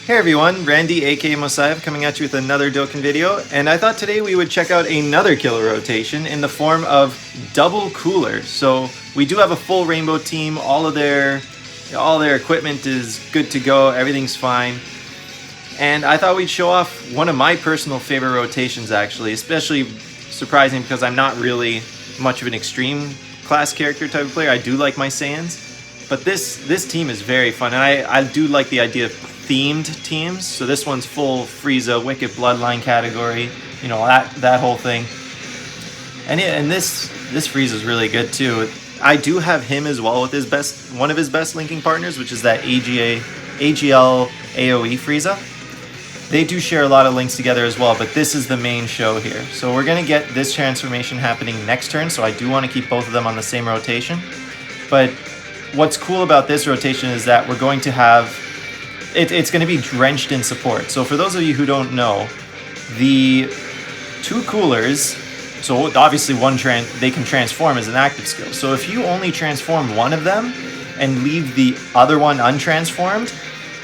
Hey everyone, Randy aka Mosiah coming at you with another Dokkan video, and I thought today we would check out another killer rotation in the form of double cooler. So we do have a full rainbow team, all their equipment is good to go, everything's fine. And I thought we'd show off one of my personal favorite rotations actually, especially surprising because I'm not really much of an extreme class character type of player. I do like my Saiyans, but this team is very fun, and I do like the idea of themed teams. So this one's full Frieza, Wicked Bloodline category, you know, that whole thing. And this Frieza is really good too. I do have him as well with one of his best linking partners, which is that AGL AOE Frieza. They do share a lot of links together as well, but this is the main show here. So we're gonna get this transformation happening next turn, so I do want to keep both of them on the same rotation. But what's cool about this rotation is that we're going to have it's going to be drenched in support. So for those of you who don't know, the two coolers, so obviously they can transform as an active skill. So if you only transform one of them and leave the other one untransformed,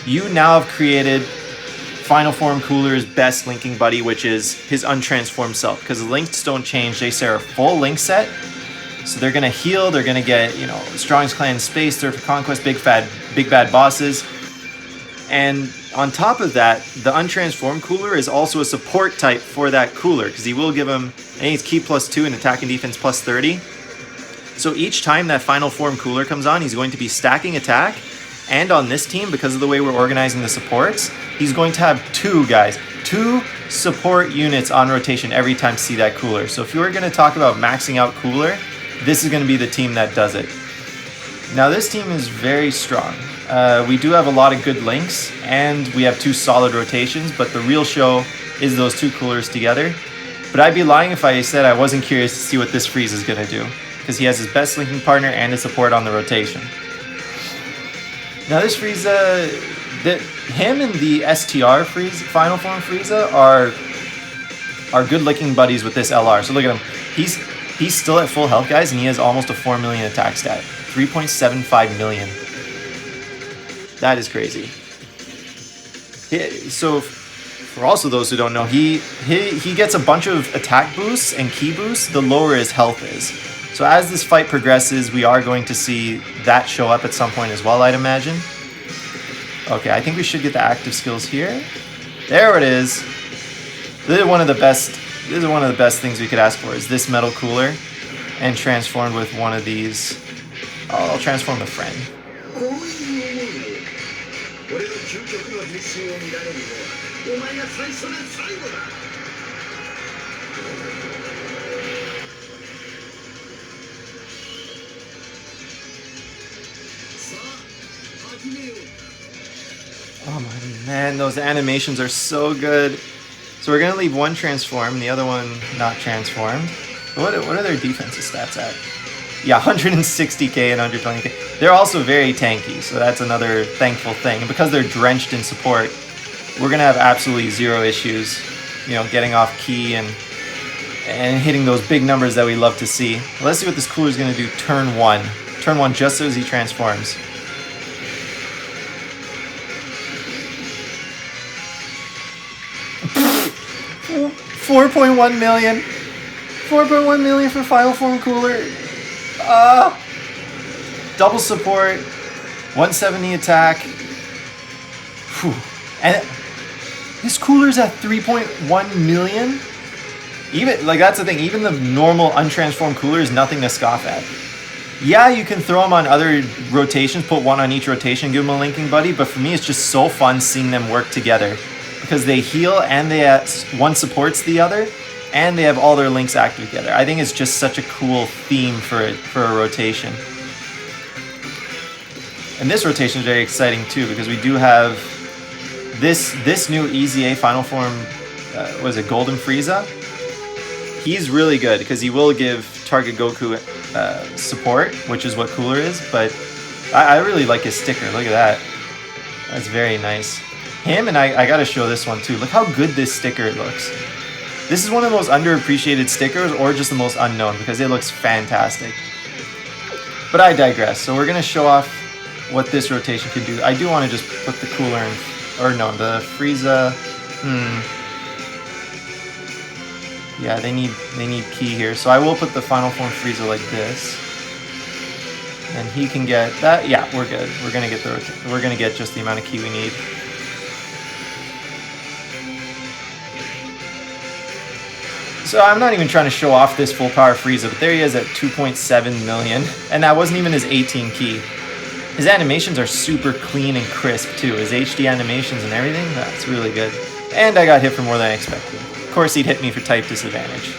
you now have created Final Form Cooler's best linking buddy, which is his untransformed self. Because the links don't change, they share a full link set. So they're going to heal, they're going to get, you know, Strongest Clan Space, Third for Conquest, Big Bad Bosses. And on top of that, the untransformed cooler is also a support type for that cooler, because he will give him, I think it's Ki +2 and attack and defense +30. So each time that final form cooler comes on, he's going to be stacking attack. And on this team, because of the way we're organizing the supports, he's going to have two support units on rotation every time to see that cooler. So if you were going to talk about maxing out cooler, this is going to be the team that does it. Now this team is very strong. We do have a lot of good links, and we have two solid rotations, but the real show is those two coolers together. But I'd be lying if I said I wasn't curious to see what this Frieza is going to do, because he has his best linking partner and his support on the rotation. Now this Frieza, him and the STR Frieza, Final Form Frieza are good linking buddies with this LR. So look at him. He's still at full health, guys, and he has almost a 4 million attack stat. 3.75 million. That is crazy. So, for also those who don't know, he gets a bunch of attack boosts and ki boosts the lower his health is. So as this fight progresses, we are going to see that show up at some point as well, I'd imagine. Okay, I think we should get the active skills here. There it is. This is one of the best things we could ask for, is this metal cooler and transformed with one of these. Oh, I'll transform the friend. Oh my man, those animations are so good. So we're gonna leave one transformed, the other one not transformed. What are their defensive stats at? Yeah, 160k and 120k. They're also very tanky, so that's another thankful thing. And because they're drenched in support, we're gonna have absolutely zero issues, you know, getting off key and hitting those big numbers that we love to see. Let's see what this cooler is gonna do turn one. Turn one, just as he transforms. $4.1 million. 4.1 million for Final Form Cooler. Double support, 170 attack. Whew. And this cooler's at 3.1 million. Even, like, that's the thing, even the normal untransformed cooler is nothing to scoff at. Yeah, you can throw them on other rotations, put one on each rotation, give them a linking buddy, but for me it's just so fun seeing them work together, because they heal and one supports the other, and they have all their links active together. I think it's just such a cool theme for a rotation. And this rotation is very exciting too, because we do have this new EZA Final Form, was it Golden Frieza? He's really good because he will give target Goku support, which is what Cooler is, but I really like his sticker. Look at that. That's very nice. Him, and I gotta show this one too. Look how good this sticker looks. This is one of the most underappreciated stickers, or just the most unknown, because it looks fantastic. But I digress. So we're going to show off what this rotation can do. I do want to just put the cooler or no, the Frieza. Yeah, they need ki here, so I will put the final form Frieza like this, and he can get that. Yeah, we're good. We're gonna get just the amount of ki we need. So I'm not even trying to show off this full power Frieza, but there he is at 2.7 million, and that wasn't even his 18 ki. His animations are super clean and crisp too. His HD animations and everything, that's really good. And I got hit for more than I expected. Of course he'd hit me for type disadvantage.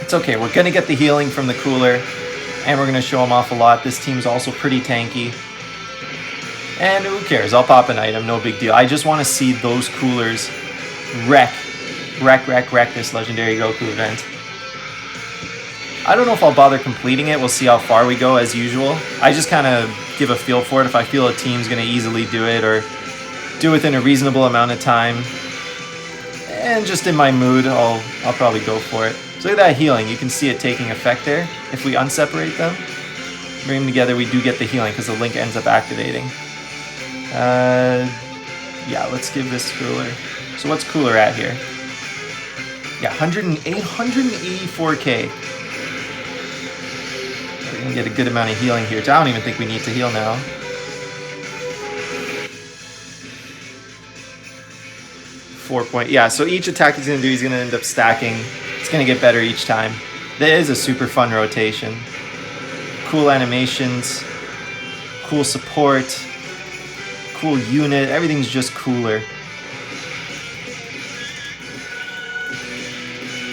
It's okay, we're gonna get the healing from the cooler, and we're gonna show him off a lot. This team's also pretty tanky. And who cares, I'll pop an item, no big deal. I just wanna see those coolers wreck this legendary Goku event. I don't know if I'll bother completing it. We'll see how far we go as usual. I just kind of give a feel for it if I feel a team's going to easily do it or do it within a reasonable amount of time. And just in my mood, I'll probably go for it. So look at that healing. You can see it taking effect there. If we unseparate them, bring them together, we do get the healing because the link ends up activating. Yeah, let's give this cooler. So what's cooler at here? Yeah, 184k. We're gonna get a good amount of healing here. I don't even think we need to heal now. Yeah, so each attack he's gonna do, he's gonna end up stacking. It's gonna get better each time. That is a super fun rotation. Cool animations, cool support, cool unit, everything's just cooler.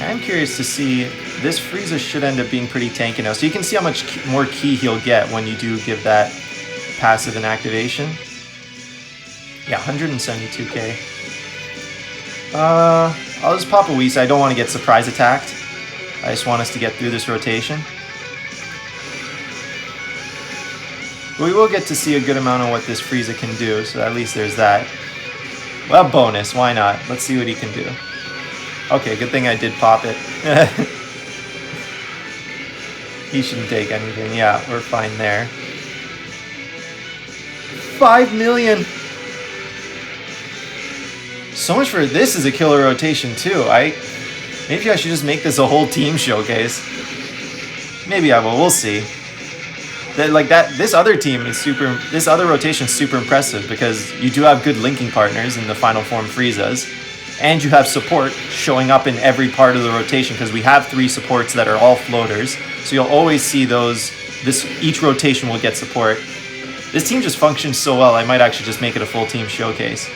I'm curious to see, this Frieza should end up being pretty tanky now. So you can see how much more ki he'll get when you do give that passive an activation. Yeah, 172k. I'll just pop a Whis. I don't want to get surprise attacked. I just want us to get through this rotation. But we will get to see a good amount of what this Frieza can do, so at least there's that. Well, bonus, why not? Let's see what he can do. Okay, good thing I did pop it. He shouldn't take anything. Yeah, we're fine there. 5 million! So much for this is a killer rotation too. Maybe I should just make this a whole team showcase. Maybe I will, we'll see. This other team is this other rotation is super impressive because you do have good linking partners in the final form Friezas. And you have support showing up in every part of the rotation because we have 3 supports that are all floaters. So you'll always see those. Each rotation will get support. This team just functions so well, I might actually just make it a full team showcase.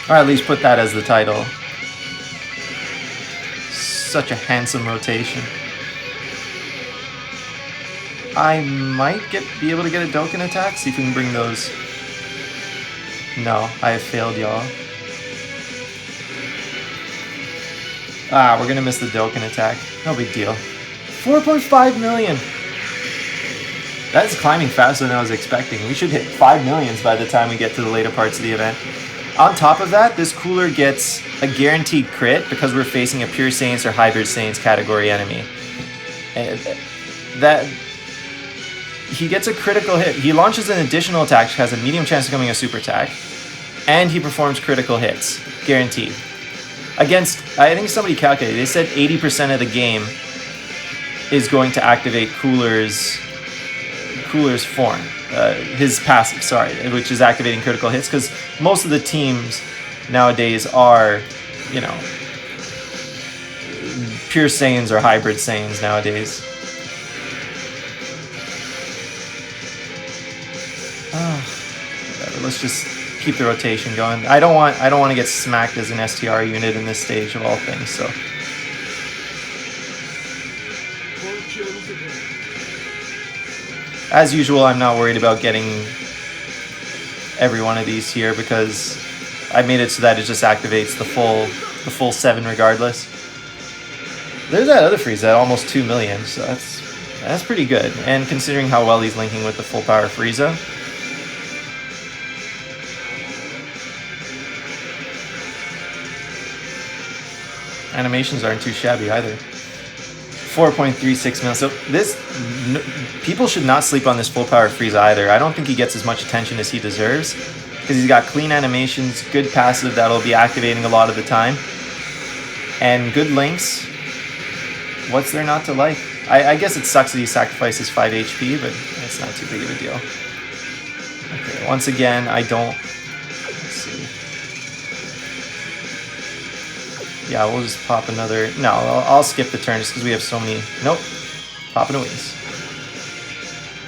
Or at least put that as the title. Such a handsome rotation. I might be able to get a Dokkan attack. See if we can bring those. No, I have failed y'all. Ah, we're gonna miss the Dokkan attack. No big deal. 4.5 million! That's climbing faster than I was expecting. We should hit 5 millions by the time we get to the later parts of the event. On top of that, this cooler gets a guaranteed crit because we're facing a Pure Saiyans or Hybrid Saiyans category enemy. He gets a critical hit. He launches an additional attack, which has a medium chance of becoming a super attack, and he performs critical hits, guaranteed. Against, I think somebody calculated, they said 80% of the game is going to activate Cooler's form, his passive, sorry, which is activating critical hits, because most of the teams nowadays are, you know, Pure Saiyans or Hybrid Saiyans nowadays. Whatever, let's just keep the rotation going. I don't want to get smacked as an STR unit in this stage of all things, so. As usual, I'm not worried about getting every one of these here because I made it so that it just activates the full 7 regardless. There's that other Frieza at almost 2 million, so that's pretty good. And considering how well he's linking with the full power Frieza. Animations aren't too shabby either. 4.36 mil. So this, people should not sleep on this full power Frieza either. I don't think he gets as much attention as he deserves because he's got clean animations, good passive that'll be activating a lot of the time, and good links. What's there not to like? I guess it sucks that he sacrifices 5 HP, but it's not too big of a deal. Okay, once again, I don't... Let's see. Yeah, we'll just pop another... No, I'll skip the turn just because we have so many... Nope. Popping a wings.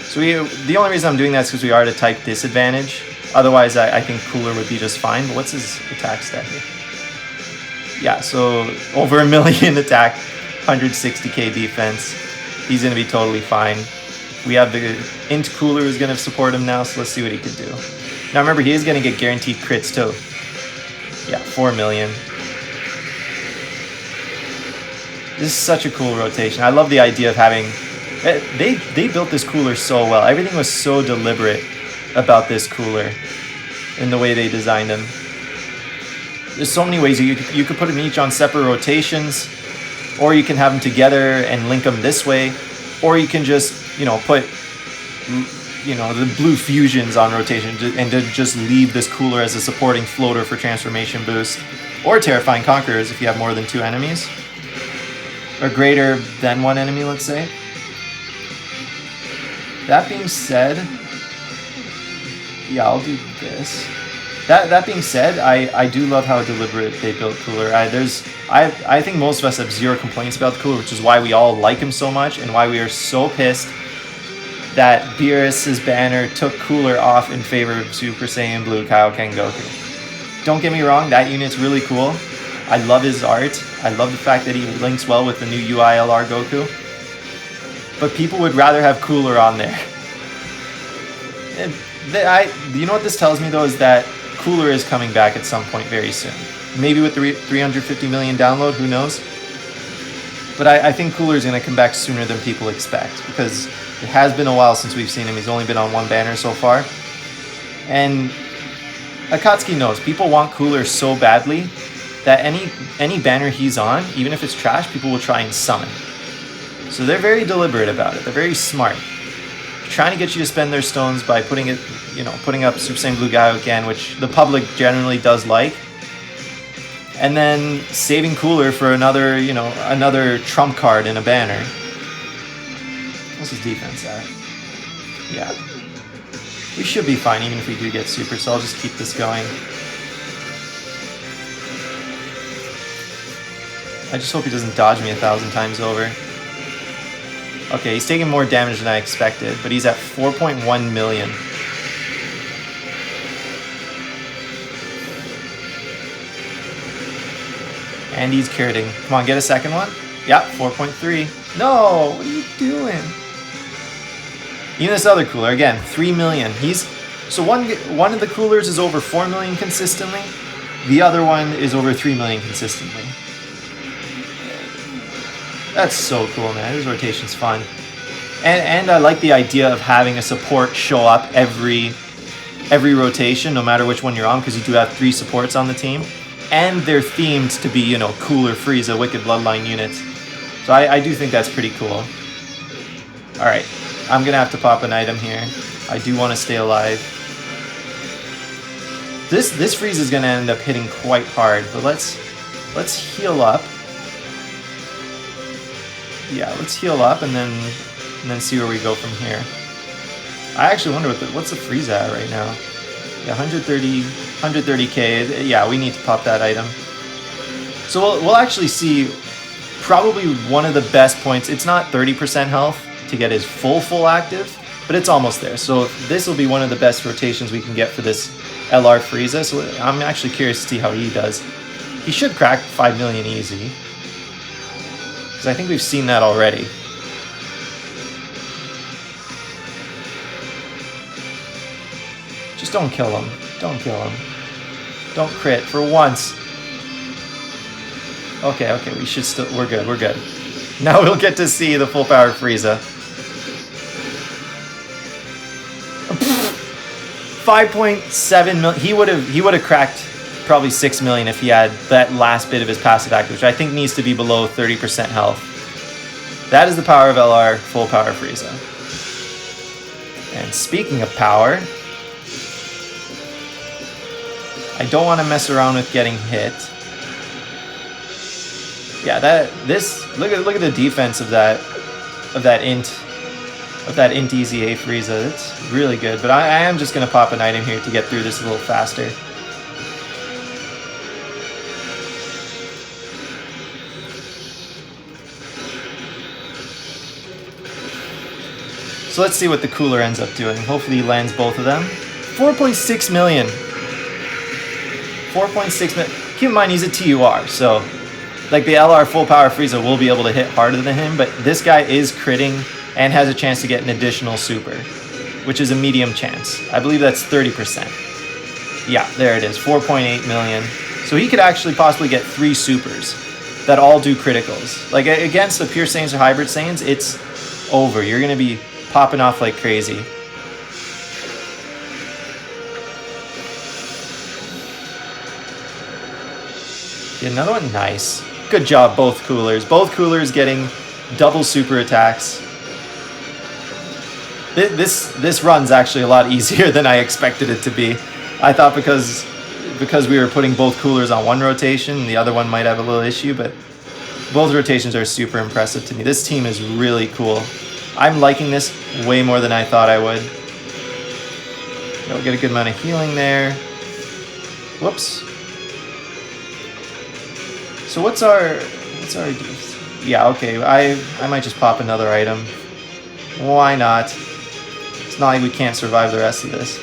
So the only reason I'm doing that is because we are at a type disadvantage. Otherwise, I think Cooler would be just fine. But what's his attack stat here? Yeah, so over 1 million attack, 160k defense. He's going to be totally fine. We have the Int Cooler who's going to support him now, so let's see what he could do. Now remember, he is going to get guaranteed crits too. Yeah, 4 million. This is such a cool rotation. I love the idea of having... They built this cooler so well. Everything was so deliberate about this cooler in the way they designed him. There's so many ways you could put them each on separate rotations, or you can have them together and link them this way, or you can just, you know, put, you know, the blue fusions on rotation and to just leave this cooler as a supporting floater for transformation boost, or Terrifying Conquerors if you have more than 2 enemies, or greater than 1 enemy, let's say. That being said, yeah, I'll do this. That being said, I do love how deliberate they built Cooler. I think most of us have 0 complaints about the Cooler, which is why we all like him so much and why we are so pissed that Beerus's banner took Cooler off in favor of Super Saiyan Blue Kaioken Goku. Don't get me wrong, that unit's really cool. I love his art. I love the fact that he links well with the new UILR Goku. But people would rather have Cooler on there. You know what this tells me though is that Cooler is coming back at some point very soon. Maybe with the 350 million download, who knows? But I think Cooler is going to come back sooner than people expect because it has been a while since we've seen him. He's only been on 1 banner so far. And Akatsuki knows people want Cooler so badly that any banner he's on, even if it's trash, people will try and summon. So they're very deliberate about it. They're very smart. Trying to get you to spend their stones by putting up Super Saiyan Blue Kaioken, which the public generally does like, and then saving Cooler for another trump card in a banner. What's his defense at? Yeah, we should be fine even if we do get super. So I'll just keep this going. I just hope he doesn't dodge me 1,000 times over. Okay, he's taking more damage than I expected, but he's at 4.1 million. And he's critting. Come on, get a second one. Yeah, 4.3. No, what are you doing? Even this other cooler, again, 3 million. So one of the coolers is over 4 million consistently. The other one is over 3 million consistently. That's so cool, man. His rotation's fun. And I like the idea of having a support show up every rotation, no matter which one you're on, because you do have 3 supports on the team. And they're themed to be, you know, Cooler, Frieza, Wicked Bloodline units. So I do think that's pretty cool. Alright, I'm going to have to pop an item here. I do want to stay alive. This Frieza is going to end up hitting quite hard, but let's heal up. Yeah, let's heal up and then see where we go from here. I actually wonder what's the Frieza at right now. Yeah, 130k. Yeah, we need to pop that item. So we'll actually see probably one of the best points. It's not 30% health to get his full active, but it's almost there. So this will be one of the best rotations we can get for this LR Frieza. So I'm actually curious to see how he does. He should crack 5 million easy. I think we've seen that already. Just don't kill him. Don't kill him. Don't crit for once. Okay, we should still... We're good. Now we'll get to see the full power Frieza. 5.7 million. He would have cracked probably 6 million if he had that last bit of his passive active, which I think needs to be below 30% health. That is the power of LR full power Frieza. And speaking of power, I don't want to mess around with getting hit. Yeah, look at the defense of that int easy A Frieza. It's really good, but I am just gonna pop an item here to get through this a little faster. So let's see what the cooler ends up doing. Hopefully he lands both of them. 4.6 million. 4.6 million. Keep in mind he's a TUR, so like the LR full power Frieza will be able to hit harder than him, but this guy is critting and has a chance to get an additional super, which is a medium chance. I believe that's 30%. Yeah, there it is, 4.8 million. So he could actually possibly get 3 supers that all do criticals. Like against the pure Saiyans or hybrid Saiyans, it's over. You're gonna be popping off like crazy. Get another one, nice. Good job, both coolers. Both coolers getting double super attacks. This run's actually a lot easier than I expected it to be. I thought because we were putting both coolers on one rotation, the other one might have a little issue, but both rotations are super impressive to me. This team is really cool. I'm liking this way more than I thought I would. We'll get a good amount of healing there. Whoops. So what's our yeah, okay, I might just pop another item. Why not? It's not like we can't survive the rest of this.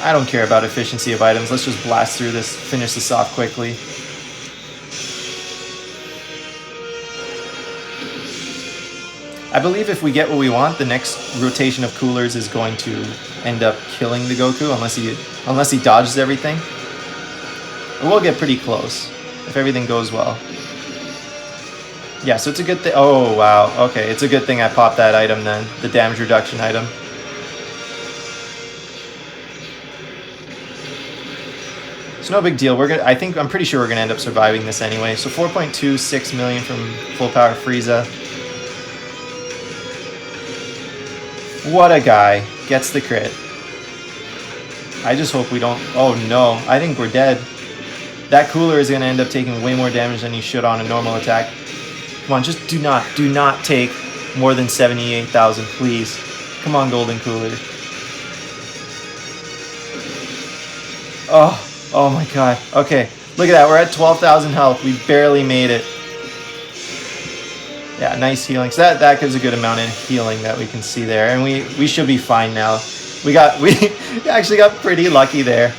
I don't care about efficiency of items. Let's just blast through this, finish this off quickly. I believe if we get what we want, the next rotation of coolers is going to end up killing the Goku unless he dodges everything. We'll get pretty close if everything goes well. Yeah, so it's a good thing. Oh, wow. Okay, it's a good thing I popped that item then, the damage reduction item. It's no big deal. I'm pretty sure we're gonna end up surviving this anyway. So 4.26 million from full power Frieza. What a guy. Gets the crit. I just hope we don't. Oh no, I think we're dead. That cooler is gonna end up taking way more damage than he should on a normal attack. Come on, just do not take more than 78,000, please. Come on, golden cooler. Oh my god. Okay, look at that. We're at 12,000 health. We barely made it. Yeah, nice healing. So that gives a good amount of healing that we can see there, and we should be fine now. We actually got pretty lucky there.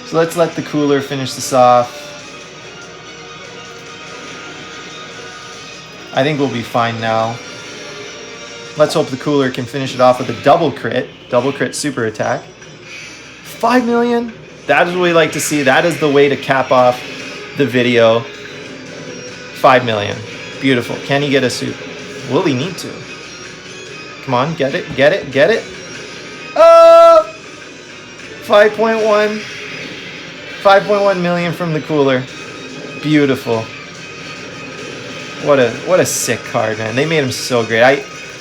So let's let the cooler finish this off. I think we'll be fine now. Let's hope the cooler can finish it off with a double crit super attack. 5 million? That is what we like to see. That is the way to cap off the video. 5 million. Beautiful. Can he get a super? Will he need to? Come on, get it, get it, get it. Oh! 5.1. 5.1 million from the cooler. Beautiful. What a sick card, man. They made him so great.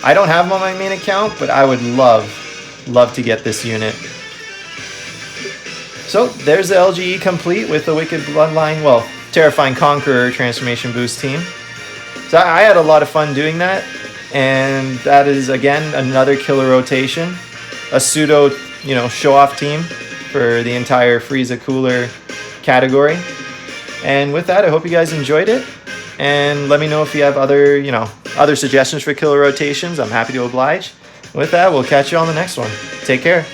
I don't have him on my main account, but I would love to get this unit. So there's the LGE complete with the Wicked Bloodline, well, Terrifying Conqueror transformation boost team. So I had a lot of fun doing that, and that is again another killer rotation, a pseudo, show-off team for the entire Frieza cooler category. And with that, I hope you guys enjoyed it, and let me know if you have other suggestions for killer rotations. I'm happy to oblige. With that, we'll catch you on the next one. Take care.